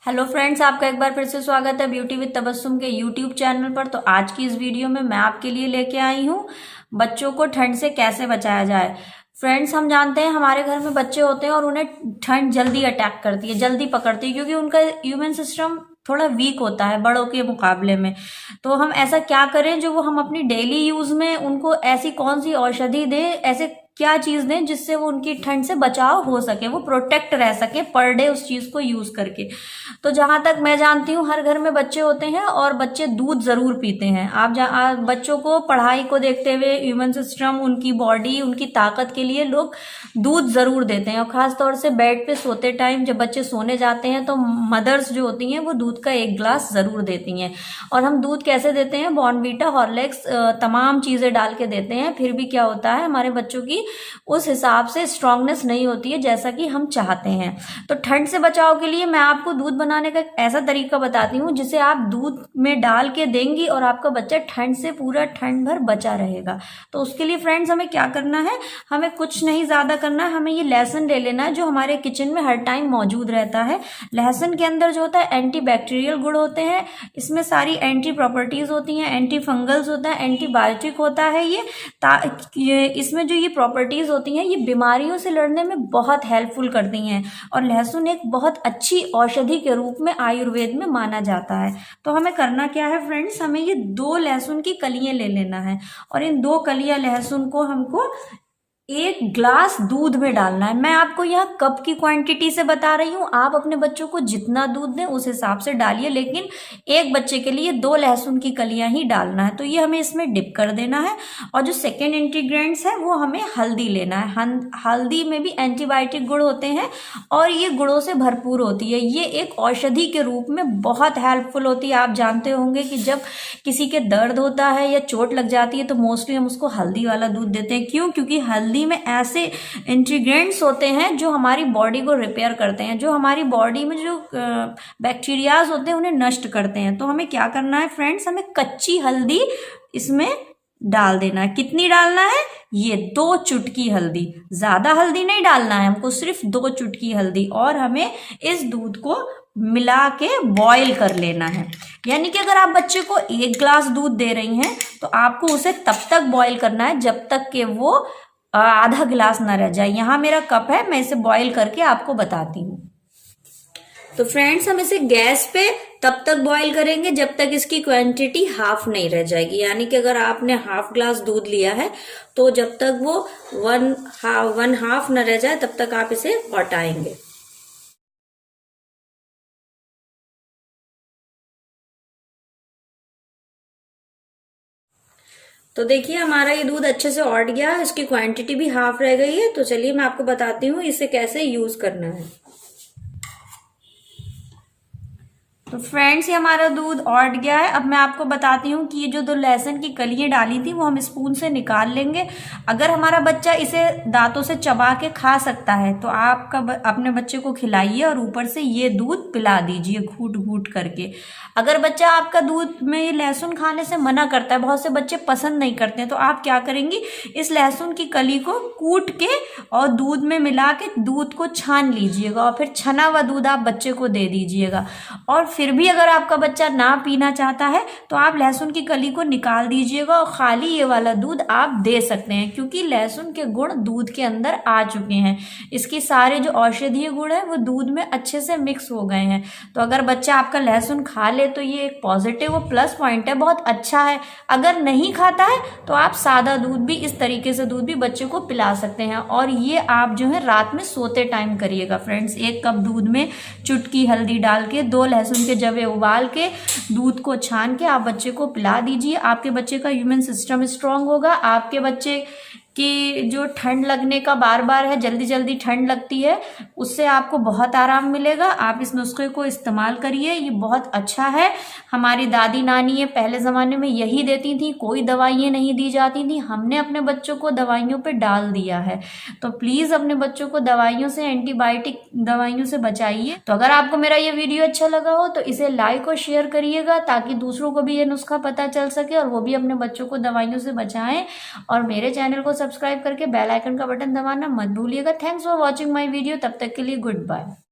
Hello friends, आपका एक बार फिर से स्वागत है ब्यूटी विद तबस्सुम के यूट्यूब चैनल पर। तो आज की इस वीडियो में मैं आपके लिए लेके आई हूँ बच्चों को ठंड से कैसे बचाया जाए। फ्रेंड्स, हम जानते हैं हमारे घर में बच्चे होते हैं और उन्हें ठंड जल्दी अटैक करती है, जल्दी पकड़ती है, क्योंकि उनका इम्यून सिस्टम थोड़ा वीक होता है बड़ों के मुकाबले में। तो हम ऐसा क्या करें जो वो हम अपनी डेली यूज में उनको ऐसी कौन सी औषधि दें, ऐसे क्या चीज दें जिससे वो उनकी ठंड से बचाव हो सके, वो प्रोटेक्ट रह सके पर डे उस चीज को यूज करके। तो जहां तक मैं जानती हूँ हर घर में बच्चे होते हैं और बच्चे दूध जरूर पीते हैं। आप बच्चों को पढ़ाई को देखते हुए इम्यून सिस्टम, उनकी बॉडी, उनकी ताकत के लिए लोग दूध जरूर देते हैं। और खास तौर से बेड पे सोते टाइम जब बच्चे सोने जाते हैं तो मदर्स जो होती हैं वो दूध का 1 ग्लास जरूर देती हैं। और हम दूध कैसे देते हैं? बॉर्नवीटा, हॉर्लिक्स, तमाम चीजें डाल के देते हैं। फिर भी क्या होता है, हमारे बच्चों की उस हिसाब से स्ट्रांगनेस नहीं होती है जैसा कि हम चाहते हैं। तो ठंड से बचाव के लिए मैं आपको दूध बनाने का एक ऐसा तरीका बताती हूँ जिसे आप दूध में डाल के देंगी और आपका बच्चा ठंड से पूरा ठंड भर बचा रहेगा। तो उसके लिए फ्रेंड्स हमें क्या करना है? हमें कुछ नहीं ज्यादा करना है, हमें ये लहसुन ले लेना है जो हमारे किचन में हर टाइम मौजूद रहता है। लहसुन के अंदर जो होता है एंटी बैक्टीरियल गुण होते हैं, इसमें सारी एंटी प्रॉपर्टीज होती हैं, एंटी फंगल्स होता है, एंटीबायोटिक होता है। ये इसमें जो ये प्रॉपर्टीज होती हैं ये बीमारियों से लड़ने में बहुत हेल्पफुल करती हैं। और लहसुन एक बहुत अच्छी औषधि के रूप में आयुर्वेद में माना जाता है। तो हमें करना क्या है फ्रेंड्स, हमें ये 2 लहसुन की कलियां ले लेना है और इन 2 कलियां लहसुन को हमको 1 ग्लास दूध में डालना है। मैं आपको यहाँ कप की क्वांटिटी से बता रही हूँ, आप अपने बच्चों को जितना दूध दें उस हिसाब से डालिए, लेकिन एक बच्चे के लिए 2 लहसुन की कलियां ही डालना है। तो ये हमें इसमें डिप कर देना है। और जो सेकेंड इंग्रेडिएंट्स है वो हमें हल्दी लेना है। हल्दी में भी एंटीबायोटिक गुण होते हैं और ये गुणों से भरपूर होती है। ये एक औषधि के रूप में बहुत हेल्पफुल होती है। आप जानते होंगे कि जब किसी के दर्द होता है या चोट लग जाती है तो मोस्टली हम उसको हल्दी वाला दूध देते हैं। क्यों? क्योंकि हल्दी में ऐसे इंग्रेडिएंट्स होते हैं जो हमारी बॉडी को रिपेयर करते हैं, जो हमारी बॉडी में जो बैक्टीरियाज होते हैं उन्हें नष्ट करते हैं। तो हमें क्या करना है फ्रेंड्स, हमें कच्ची हल्दी इसमें डाल देना है। कितनी डालना है? ये 2 चुटकी हल्दी, ज्यादा हल्दी नहीं डालना है हमको, सिर्फ 2 चुटकी हल्दी। और हमें इस दूध को मिला के बॉईल कर लेना है। यानी कि अगर आप बच्चे को 1 ग्लास दूध दे रही हैं तो आपको उसे तब तक बॉईल करना है जब तक कि वो आधा गिलास ना रह जाए। यहाँ मेरा कप है, मैं इसे बॉईल करके आपको बताती हूँ। तो फ्रेंड्स, हम इसे गैस पे तब तक बॉईल करेंगे जब तक इसकी क्वांटिटी हाफ नहीं रह जाएगी। यानी कि अगर आपने ½ ग्लास दूध लिया है तो जब तक वो वन हाफ न रह जाए तब तक आप इसे हटाएंगे। तो देखिए हमारा ये दूध अच्छे से औट गया, इसकी क्वांटिटी भी हाफ रह गई है। तो चलिए मैं आपको बताती हूँ इसे कैसे यूज करना है। तो फ्रेंड्स, ये हमारा दूध औट गया है। अब मैं आपको बताती हूँ कि ये जो 2 लहसुन की कलियां डाली थी वो हम स्पून से निकाल लेंगे। अगर हमारा बच्चा इसे दांतों से चबा के खा सकता है तो अपने बच्चे को खिलाइए और ऊपर से ये दूध पिला दीजिए घूट घूट करके। अगर बच्चा आपका दूध में लहसुन खाने से मना करता है, बहुत से बच्चे पसंद नहीं करते हैं, तो आप क्या करेंगी, इस लहसुन की कली को कूट के और दूध में मिला के दूध को छान लीजिएगा और फिर छना हुआ दूध आप बच्चे को दे दीजिएगा। और फिर भी अगर आपका बच्चा ना पीना चाहता है तो आप लहसुन की कली को निकाल दीजिएगा और खाली ये वाला दूध आप दे सकते हैं, क्योंकि लहसुन के गुण दूध के अंदर आ चुके हैं। इसके सारे जो औषधीय गुण है वो दूध में अच्छे से मिक्स हो गए हैं। तो अगर बच्चा आपका लहसुन खा ले तो ये एक पॉजिटिव और प्लस पॉइंट है, बहुत अच्छा है। अगर नहीं खाता है तो आप सादा दूध भी, इस तरीके से दूध भी बच्चे को पिला सकते हैं। और ये आप जो है रात में सोते टाइम करिएगा फ्रेंड्स। 1 कप दूध में चुटकी हल्दी डाल के 2 लहसुन के जवे उबाल के दूध को छान के आप बच्चे को पिला दीजिए। आपके बच्चे का इम्यून सिस्टम स्ट्रांग होगा। आपके बच्चे कि जो ठंड लगने का बार बार है, जल्दी जल्दी ठंड लगती है, उससे आपको बहुत आराम मिलेगा। आप इस नुस्खे को इस्तेमाल करिए, ये बहुत अच्छा है। हमारी दादी नानी ये पहले ज़माने में यही देती थी, कोई दवाइयाँ नहीं दी जाती थी। हमने अपने बच्चों को दवाइयों पे डाल दिया है। तो प्लीज़ अपने बच्चों को दवाइयों से, एंटीबायोटिक दवाइयों से बचाइए। तो अगर आपको मेरा ये वीडियो अच्छा लगा हो तो इसे लाइक और शेयर करिएगा ताकि दूसरों को भी ये नुस्खा पता चल सके और वो भी अपने बच्चों को दवाइयों से बचाएं। और मेरे चैनल को सब्सक्राइब करके बेल आइकन का बटन दबाना मत भूलिएगा। Thanks for watching my video. तब तक के लिए गुड बाय।